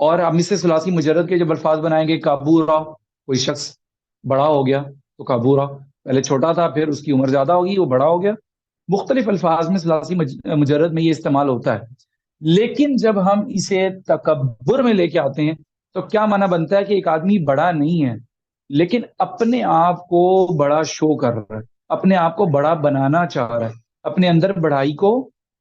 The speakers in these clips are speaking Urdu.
اور ہم اس سے ثلاثی مجرد کے جب الفاظ بنائیں گے، کابورا، کوئی شخص بڑا ہو گیا تو کابورا، پہلے چھوٹا تھا پھر اس کی عمر زیادہ ہوگی وہ بڑا ہو گیا. مختلف الفاظ میں ثلاثی مجرد میں یہ استعمال ہوتا ہے. لیکن جب ہم اسے تکبر میں لے کے آتے ہیں تو کیا معنی بنتا ہے کہ ایک آدمی بڑا نہیں ہے لیکن اپنے آپ کو بڑا شو کر رہا ہے، اپنے آپ کو بڑا بنانا چاہ رہا ہے، اپنے اندر بڑائی کو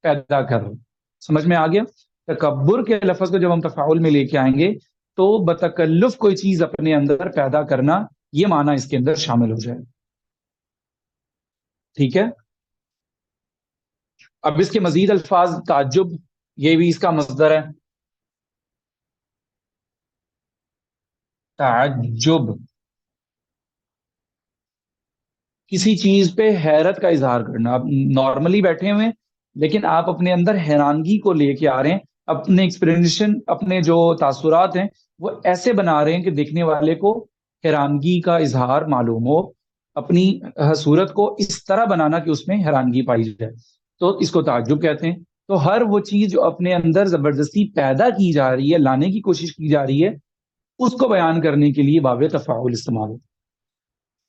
پیدا کر رہا ہے. سمجھ میں آ گیا؟ تکبر کے لفظ کو جب ہم تفاعل میں لے کے آئیں گے تو بتکلف کوئی چیز اپنے اندر پیدا کرنا، یہ معنی اس کے اندر شامل ہو جائے. ٹھیک ہے. اب اس کے مزید الفاظ، تعجب، یہ بھی اس کا مصدر ہے. تعجب، کسی چیز پہ حیرت کا اظہار کرنا. آپ نارملی بیٹھے ہوئے ہیں لیکن آپ اپنے اندر حیرانگی کو لے کے آ رہے ہیں، اپنے ایکسپرینشن، اپنے جو تاثرات ہیں وہ ایسے بنا رہے ہیں کہ دیکھنے والے کو حیرانگی کا اظہار معلوم ہو، اپنی صورت کو اس طرح بنانا کہ اس میں حیرانگی پائی جائے، تو اس کو تعجب کہتے ہیں. تو ہر وہ چیز جو اپنے اندر زبردستی پیدا کی جا رہی ہے، لانے کی کوشش کی جا رہی ہے، اس کو بیان کرنے کے لیے باب تفاعل استعمال ہوتا ہے.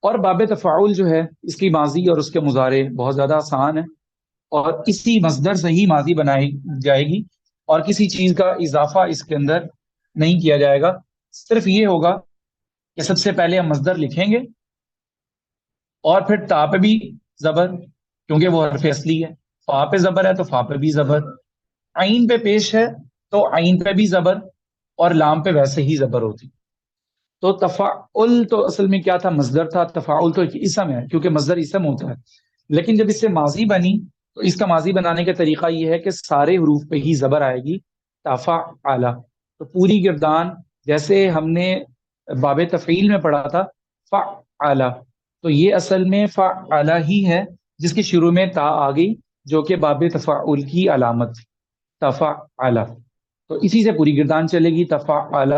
اور باب تفاعل جو ہے اس کی ماضی اور اس کے مضارع بہت زیادہ آسان ہے، اور اسی مصدر سے ہی ماضی بنائی جائے گی، اور کسی چیز کا اضافہ اس کے اندر نہیں کیا جائے گا. صرف یہ ہوگا کہ سب سے پہلے ہم مصدر لکھیں گے اور پھر تا پہ بھی زبر، کیونکہ وہ حرف اصلی ہے. فا پہ زبر ہے تو فا پہ بھی زبر، عین پہ پیش ہے تو عین پہ بھی زبر، اور لام پہ ویسے ہی زبر ہوتی. تو تفاعل تو اصل میں کیا تھا؟ مصدر تھا. تفاعل تو ایک اسم ہے کیونکہ مصدر اسم ہوتا ہے. لیکن جب اس سے ماضی بنی تو اس کا ماضی بنانے کا طریقہ یہ ہے کہ سارے حروف پہ ہی زبر آئے گی. تفاعل، تو پوری گردان جیسے ہم نے باب تفعیل میں پڑھا تھا فعل، تو یہ اصل میں فعل ہی ہے جس کے شروع میں تا آ گئی جو کہ باب تفاعل کی علامت تھی. تفعل، تو اسی سے پوری گردان چلے گی. تفعل،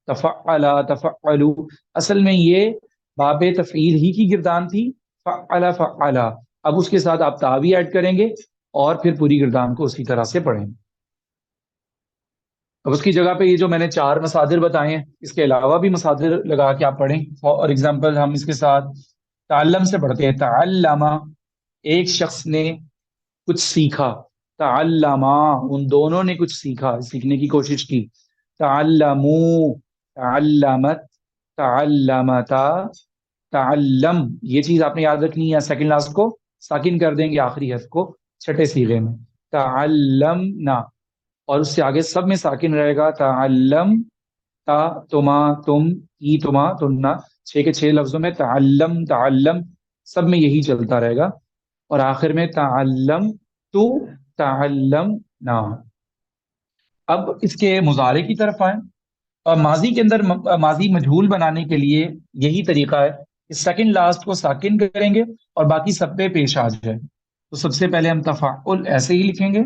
تفعل، تفعلوا، اصل میں یہ باب تفعیل ہی کی گردان تھی. فعل فعل، اب اس کے ساتھ آپ تا بھی ایڈ کریں گے اور پھر پوری گردان کو اسی طرح سے پڑھیں گے. اب اس کی جگہ پہ یہ جو میں نے 4 مصادر بتائے ہیں، اس کے علاوہ بھی مصادر لگا کے آپ پڑھیں. فار ایگزامپل ہم اس کے ساتھ تعلم سے پڑھتے ہیں. تعلم، ایک شخص نے کچھ سیکھا. تعلما، ان دونوں نے کچھ سیکھا، سیکھنے کی کوشش کی. تعلموا، تعلمت، تعلمتا، تعلم، یہ چیز آپ نے یاد رکھنی ہے. سیکنڈ لاسٹ کو ساکن کر دیں گے آخری حرف کو چھٹے صیغے میں. تعلمنا، اور اس سے آگے سب میں ساکن رہے گا. تعلم تا، تما، تم، ای، تما، تمنا، 6 کے 6 لفظوں میں تعلم، تعلم، سب میں یہی چلتا رہے گا. اور آخر میں تعلم تو، تعلم نا. اب اس کے مضارع کی طرف آئیں. اور ماضی کے اندر ماضی مجہول بنانے کے لیے یہی طریقہ ہے کہ سیکنڈ لاسٹ کو ساکن کریں گے اور باقی سب پہ پیش آ جائے. تو سب سے پہلے ہم تفاعل ایسے ہی لکھیں گے.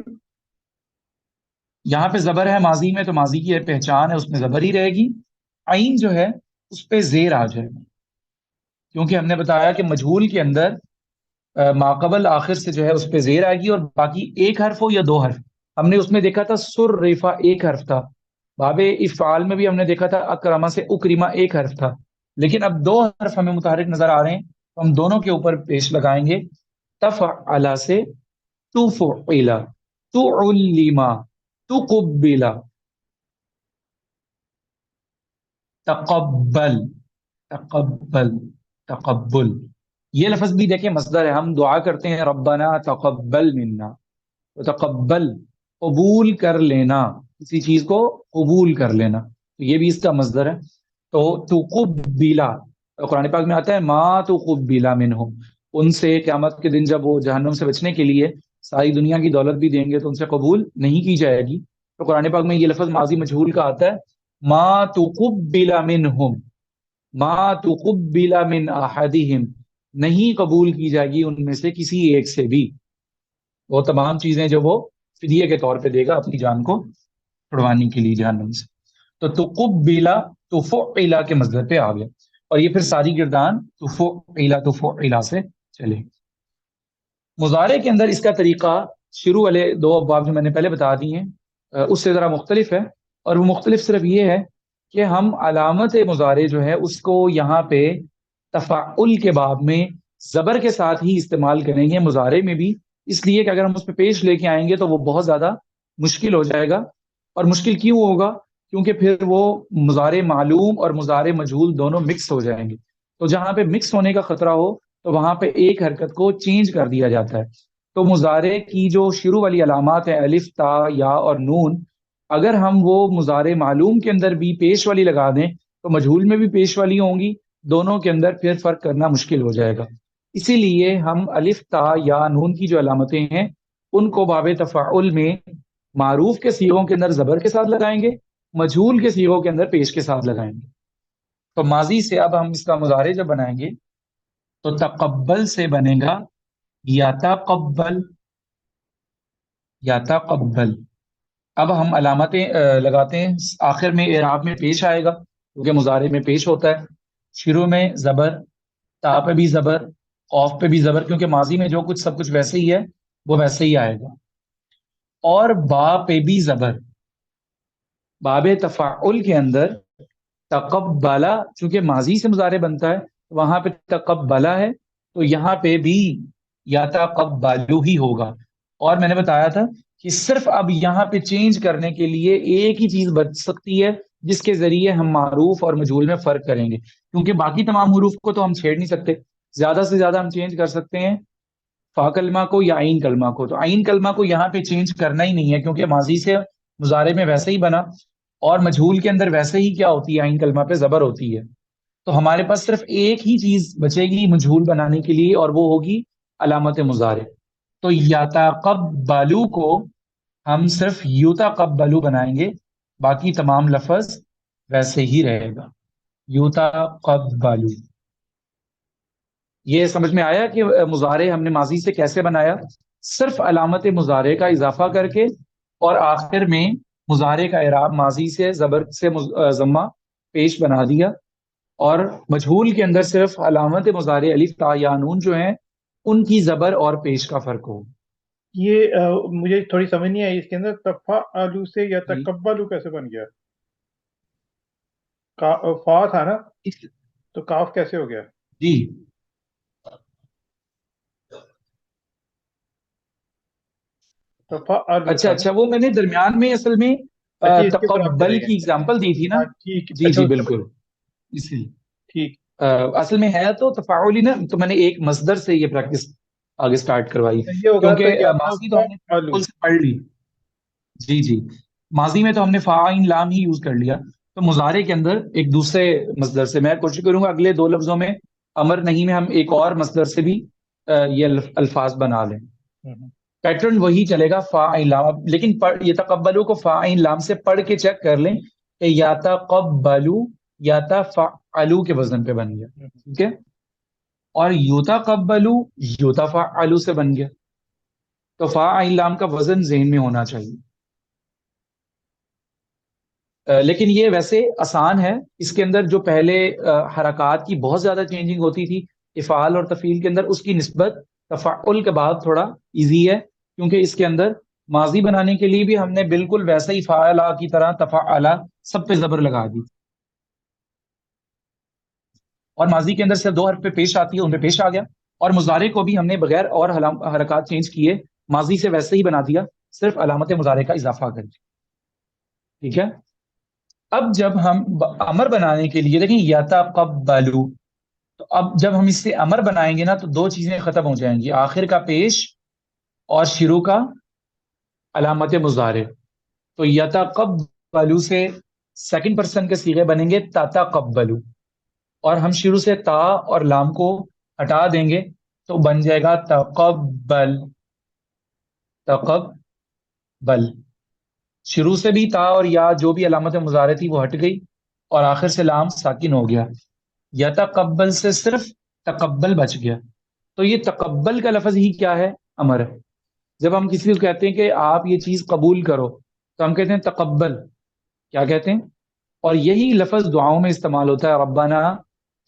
یہاں پہ زبر ہے ماضی میں تو ماضی کی پہچان ہے، اس میں زبر ہی رہے گی. عین جو ہے اس پہ زیر آ جائے گا، کیونکہ ہم نے بتایا کہ مجہول کے اندر ماقبل آخر سے جو ہے اس پہ زیر آئے گی، اور باقی ایک حرف ہو یا 2 حرف. ہم نے اس میں دیکھا تھا سر ریفا ایک حرف تھا. باب افعال میں بھی ہم نے دیکھا تھا اکرما سے اکریما ایک حرف تھا. لیکن اب 2 حرف ہمیں متحرک نظر آ رہے ہیں تو ہم دونوں کے اوپر پیش لگائیں گے. تفعل سے تفعل، تعلم، تقبل، تقبل، تقبل، تقبل. یہ لفظ بھی دیکھیں مصدر ہے. ہم دعا کرتے ہیں ربنا تقبل منا، تو تقبل قبول کر لینا، کسی چیز کو قبول کر لینا، تو یہ بھی اس کا مصدر ہے. تو تقبلا، قرآن پاک میں آتا ہے ما تقبلا منہم، ان سے قیامت کے دن جب وہ جہنم سے بچنے کے لیے ساری دنیا کی دولت بھی دیں گے تو ان سے قبول نہیں کی جائے گی. تو قرآن پاک میں یہ لفظ ماضی مجہول کا آتا ہے ما تقبل منہم، ما تقبل من احدہم، نہیں قبول کی جائے گی ان میں سے کسی ایک سے بھی. وہ تمام چیزیں جو وہ فدیے کے طور پہ دے گا اپنی جان کو چھڑوانے کے لیے جہنم سے. تو تقبلا تفعلا کے مصدر پہ آ گیا، اور یہ پھر ساری گردان تفعلا تفعلا سے چلے. مضارع کے اندر اس کا طریقہ شروع والے 2 ابواب جو میں نے پہلے بتا دی ہیں اس سے ذرا مختلف ہے. اور وہ مختلف صرف یہ ہے کہ ہم علامت مضارع جو ہے اس کو یہاں پہ تفاعل کے باب میں زبر کے ساتھ ہی استعمال کریں گے مضارع میں بھی، اس لیے کہ اگر ہم اس پہ پیش لے کے آئیں گے تو وہ بہت زیادہ مشکل ہو جائے گا. اور مشکل کیوں ہوگا؟ کیونکہ پھر وہ مضارع معلوم اور مضارع مجہول دونوں مکس ہو جائیں گے. تو جہاں پہ مکس ہونے کا خطرہ ہو تو وہاں پہ ایک حرکت کو چینج کر دیا جاتا ہے. تو مضارع کی جو شروع والی علامات ہیں الف تا یا اور نون، اگر ہم وہ مضارع معلوم کے اندر بھی پیش والی لگا دیں تو مجہول میں بھی پیش والی ہوں گی، دونوں کے اندر پھر فرق کرنا مشکل ہو جائے گا. اسی لیے ہم الف تا یا نون کی جو علامتیں ہیں ان کو باب تفاعل میں معروف کے صیغوں کے اندر زبر کے ساتھ لگائیں گے، مجہول کے صیغوں کے اندر پیش کے ساتھ لگائیں گے. تو ماضی سے اب ہم اس کا مضارع جب بنائیں گے تو تقبل سے بنے گا یاتقبل، یاتقبل. اب ہم علامتیں لگاتے ہیں. آخر میں اعراب میں پیش آئے گا کیونکہ مضارع میں پیش ہوتا ہے. شروع میں زبر، تا پہ بھی زبر، قوف پہ بھی زبر، کیونکہ ماضی میں جو کچھ سب کچھ ویسے ہی ہے وہ ویسے ہی آئے گا. اور با پہ بھی زبر. باب تفاعل کے اندر تقبلا، چونکہ ماضی سے مضارع بنتا ہے وہاں پہ تقبلا ہے تو یہاں پہ بھی یاتقبلو ہی ہوگا. اور میں نے بتایا تھا کہ صرف اب یہاں پہ چینج کرنے کے لیے ایک ہی چیز بچ سکتی ہے جس کے ذریعے ہم معروف اور مجہول میں فرق کریں گے، کیونکہ باقی تمام حروف کو تو ہم چھیڑ نہیں سکتے. زیادہ سے زیادہ ہم چینج کر سکتے ہیں فا کلمہ کو یا عین کلمہ کو. تو عین کلمہ کو یہاں پہ چینج کرنا ہی نہیں ہے کیونکہ ماضی سے مضارع میں ویسے ہی بنا، اور مجہول کے اندر ویسے ہی کیا ہوتی ہے، عین کلمہ پہ زبر ہوتی ہے. تو ہمارے پاس صرف ایک ہی چیز بچے گی مجہول بنانے کے لیے اور وہ ہوگی علامت مضارع. تو یاتقبلو کو ہم صرف یوتقبلو بنائیں گے، باقی تمام لفظ ویسے ہی رہے گا یوتقبلو. یہ سمجھ میں آیا کہ مضارع ہم نے ماضی سے کیسے بنایا؟ صرف علامت مضارع کا اضافہ کر کے اور آخر میں مضارع کا اعراب ماضی سے زبر سے ضمہ پیش بنا دیا، اور مجہول کے اندر صرف علامت مضارع الف تا یا نون جو ہیں ان کی زبر اور پیش کا فرق ہو. یہ مجھے تھوڑی سمجھ نہیں آئی اس کے اندر تفعلو سے یا جی تقبلو کیسے بن گیا؟ فا تھا نا تو کاف کیسے ہو گیا؟ جی تفعلو اچھا تھا نا. اچھا، وہ میں نے درمیان میں اصل میں اچھا اس کے اوپر آپ تقبل چلے کی گئے. اگزامپل دی تھی نا. ہاں ٹھیک، جی اچھا جی اس کے اوپر. بالکل، اسی لیے ٹھیک. اصل میں ہے تو تفاعلی نا، تو میں نے ایک مصدر سے یہ پریکٹس آگے سٹارٹ کروائی یہ ہوگا تو کیونکہ یا ماضی تو ہم نے تفعلو. تفاعل سے پڑھ لی. جی جی، ماضی میں تو ہم نے فا عین لام ہی یوز کر لیا. تو مضارع کے اندر ایک دوسرے مصدر سے میں کوشش کروں گا اگلے دو لفظوں میں امر نہیں میں ہم ایک اور مصدر سے بھی یہ الفاظ بنا لیں. پیٹرن وہی چلے گا فا عین لام، لیکن یہ تقبلو کو فا عین لام سے پڑھ کے چیک کر لیں کہ یا تقبلو یا تفعلو کے وزن پہ بن گیا. ٹھیک ہے، اور یوتقبلو یوتفعلو سے بن گیا. تو فا عین لام کا وزن ذہن میں ہونا چاہیے. لیکن یہ ویسے آسان ہے. اس کے اندر جو پہلے حرکات کی بہت زیادہ چینجنگ ہوتی تھی افعال اور تفعیل کے اندر، اس کی نسبت تفعل کے بعد تھوڑا ایزی ہے، کیونکہ اس کے اندر ماضی بنانے کے لیے بھی ہم نے بالکل ویسا ہی فعلا کی طرح تفعلا سب پہ زبر لگا دی، اور ماضی کے اندر صرف دو حرف پہ پیش آتی ہے ان پہ پیش آ گیا. اور مضارع کو بھی ہم نے بغیر اور حرکات چینج کیے ماضی سے ویسے ہی بنا دیا، صرف علامت مضارع کا اضافہ کر کے. ٹھیک ہے، اب جب ہم امر بنانے کے لیے دیکھیں یاتقبلو، تو اب جب ہم اس سے امر بنائیں گے نا تو دو چیزیں ختم ہو جائیں گی، آخر کا پیش اور شروع کا علامت مضارع. تو یتقبلو سے سیکنڈ پرسن کے صیغے بنیں گے تتقبلو، اور ہم شروع سے تا اور لام کو ہٹا دیں گے تو بن جائے گا تقبل. تقبل شروع سے بھی تا اور یا جو بھی علامت مضارع تھی وہ ہٹ گئی اور آخر سے لام ساکن ہو گیا. یتقبل سے صرف تقبل بچ گیا. تو یہ تقبل کا لفظ ہی کیا ہے؟ امر ہے. جب ہم کسی کو کہتے ہیں کہ آپ یہ چیز قبول کرو تو ہم کہتے ہیں تقبل. کیا کہتے ہیں؟ اور یہی لفظ دعاؤں میں استعمال ہوتا ہے، ربنا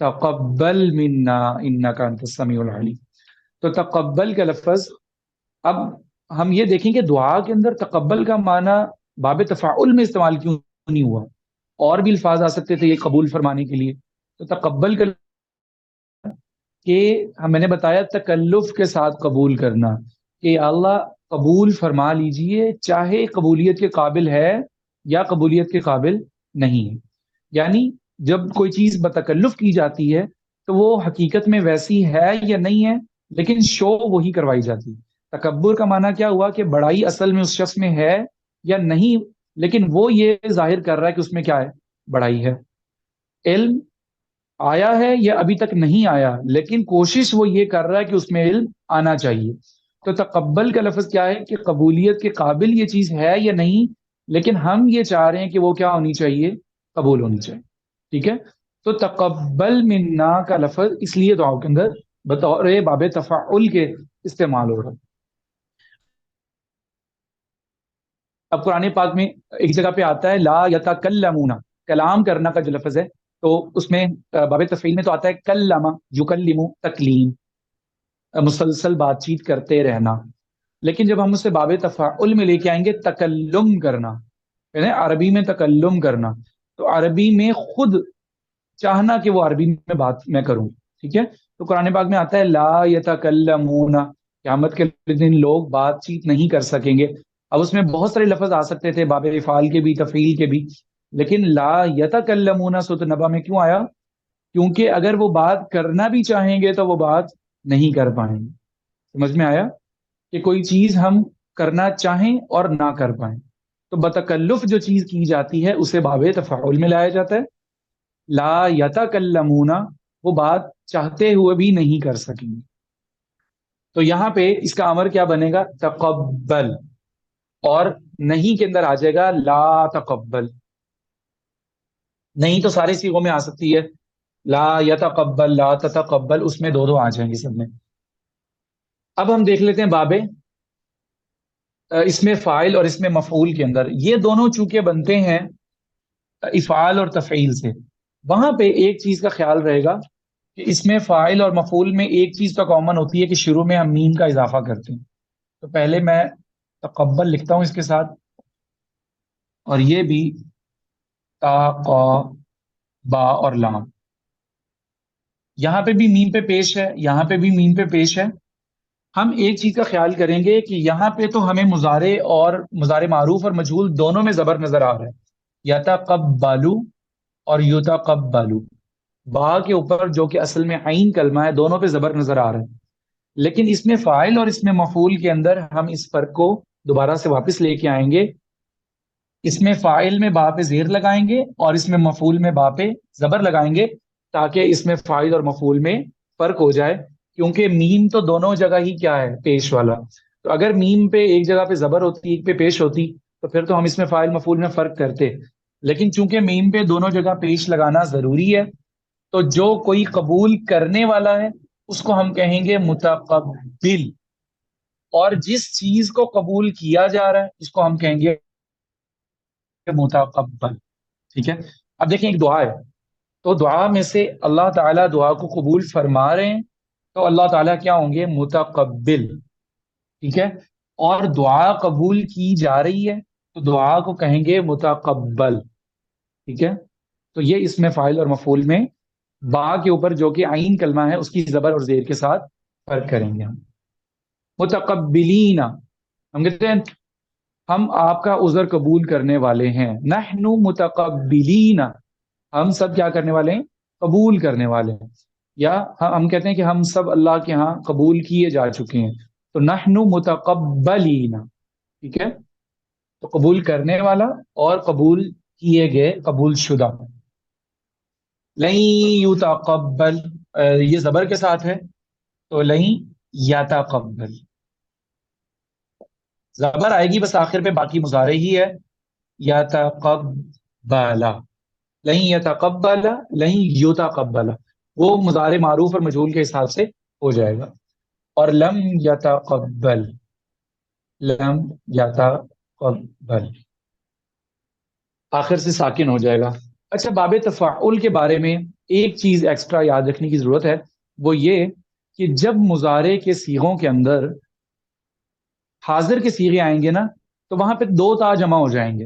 تقبل منا انک انت السمیع العلیم. تو تقبل کا لفظ، اب ہم یہ دیکھیں کہ دعا کے اندر تقبل کا معنی باب تفاعل میں استعمال کیوں نہیں ہوا. اور بھی الفاظ آ سکتے تھے یہ قبول فرمانے کے لیے. تو تقبل کا کہ میں نے بتایا تکلف کے ساتھ قبول کرنا کہ یا اللہ قبول فرما لیجئے چاہے قبولیت کے قابل ہے یا قبولیت کے قابل نہیں ہے. یعنی جب کوئی چیز بتکلف کی جاتی ہے تو وہ حقیقت میں ویسی ہے یا نہیں ہے لیکن شو وہی کروائی جاتی ہے. تکبر کا معنی کیا ہوا کہ بڑائی اصل میں اس شخص میں ہے یا نہیں لیکن وہ یہ ظاہر کر رہا ہے کہ اس میں کیا ہے, بڑائی ہے. علم آیا ہے یا ابھی تک نہیں آیا لیکن کوشش وہ یہ کر رہا ہے کہ اس میں علم آنا چاہیے. تو تقبل کا لفظ کیا ہے کہ قبولیت کے قابل یہ چیز ہے یا نہیں لیکن ہم یہ چاہ رہے ہیں کہ وہ کیا ہونی چاہیے, قبول ہونی چاہیے. ٹھیک ہے. تو تقبل منا کا لفظ اس لیے دعاؤں کے اندر بطور باب تفاعل کے استعمال ہو رہا ہے. اب قرآن پاک میں ایک جگہ پہ آتا ہے لا یتکلمون, کلام کرنا کا جو لفظ ہے تو اس میں باب تفعیل میں تو آتا ہے کلم یکلم تکلیم, مسلسل بات چیت کرتے رہنا. لیکن جب ہم اسے باب تفاعل میں لے کے آئیں گے تکلم کرنا, یعنی عربی میں تکلم کرنا, تو عربی میں خود چاہنا کہ وہ عربی میں بات میں کروں. ٹھیک ہے. تو قرآن پاک میں آتا ہے لا یتکلمون, قیامت کے دن لوگ بات چیت نہیں کر سکیں گے. اب اس میں بہت سارے لفظ آ سکتے تھے باب افعال کے بھی تفعیل کے بھی, لیکن لا یتکلمون سورۃ النبأ میں کیوں آیا؟ کیونکہ اگر وہ بات کرنا بھی چاہیں گے تو وہ بات نہیں کر پائیں گے. سمجھ میں آیا کہ کوئی چیز ہم کرنا چاہیں اور نہ کر پائیں تو بتکلف جو چیز کی جاتی ہے اسے باب تفاعل میں لایا جاتا ہے. لا یتکلمون, وہ بات چاہتے ہوئے بھی نہیں کر سکیں گے. تو یہاں پہ اس کا امر کیا بنے گا؟ تقبل. اور نہیں کے اندر آ جائے گا لا تقبل. نہیں تو سارے سیغوں میں آ سکتی ہے, لا یتقبل لا تتقبل, اس میں دو آ جائیں گے سب میں. اب ہم دیکھ لیتے ہیں بابے اس میں فاعل اور اس میں مفعول کے اندر, یہ دونوں چونکہ بنتے ہیں افعال اور تفعیل سے, وہاں پہ ایک چیز کا خیال رہے گا کہ اس میں فاعل اور مفعول میں ایک چیز تو کامن ہوتی ہے کہ شروع میں ہم میم کا اضافہ کرتے ہیں. تو پہلے میں تقبل لکھتا ہوں اس کے ساتھ, اور یہ بھی تا قا با اور لام, یہاں پہ بھی میم پہ پیش ہے, یہاں پہ بھی میم پہ پیش ہے. ہم ایک چیز کا خیال کریں گے کہ یہاں پہ تو ہمیں مضارع اور مضارع معروف اور مجہول دونوں میں زبر نظر آ رہا ہے, یتقبلو اور یتقبلو, با کے اوپر جو کہ اصل میں عین کلمہ ہے دونوں پہ زبر نظر آ رہا ہے. لیکن اس میں فاعل اور اس میں مفعول کے اندر ہم اس فرق کو دوبارہ سے واپس لے کے آئیں گے. اس میں فاعل میں با پہ زیر لگائیں گے اور اس میں مفعول میں با پہ زبر لگائیں گے تاکہ اس میں فاعل اور مفعول میں فرق ہو جائے, کیونکہ میم تو دونوں جگہ ہی کیا ہے, پیش والا. تو اگر میم پہ ایک جگہ پہ زبر ہوتی ایک پہ پیش ہوتی تو پھر تو ہم اس میں فاعل مفعول میں فرق کرتے, لیکن چونکہ میم پہ دونوں جگہ پیش لگانا ضروری ہے تو جو کوئی قبول کرنے والا ہے اس کو ہم کہیں گے متقبل, اور جس چیز کو قبول کیا جا رہا ہے اس کو ہم کہیں گے متقبل. ٹھیک ہے. اب دیکھیں ایک دعا ہے, تو دعا میں سے اللہ تعالیٰ دعا کو قبول فرما رہے ہیں تو اللہ تعالیٰ کیا ہوں گے؟ متقبل. ٹھیک ہے. اور دعا قبول کی جا رہی ہے تو دعا کو کہیں گے متقبل. ٹھیک ہے. تو یہ اس میں فاعل اور مفعول میں با کے اوپر جو کہ عین کلمہ ہے اس کی زبر اور زیر کے ساتھ فرق کریں گے. ہم متقبلین, ہم کہتے ہیں ہم آپ کا عذر قبول کرنے والے ہیں. نحن متقبلین, ہم سب کیا کرنے والے ہیں؟ قبول کرنے والے ہیں. یا ہم کہتے ہیں کہ ہم سب اللہ کے ہاں قبول کیے جا چکے ہیں, تو نحن متقبلین. ٹھیک ہے. تو قبول کرنے والا اور قبول کیے گئے, قبول شدہ. لن یتقبل, یہ زبر کے ساتھ ہے تو لن یتقبل, زبر آئے گی بس آخر پہ, باقی مضارع ہی ہے. یتقبل, لن یتقبل لن یتقبل, وہ مضارع معروف اور مجہول کے حساب سے ہو جائے گا. اور لم یتقبل, لم یتقبل آخر سے ساکن ہو جائے گا. اچھا, باب تفاعل کے بارے میں ایک چیز ایکسٹرا یاد رکھنے کی ضرورت ہے, وہ یہ کہ جب مضارع کے صیغوں کے اندر حاضر کے صیغے آئیں گے نا تو وہاں پہ دو تا جمع ہو جائیں گے.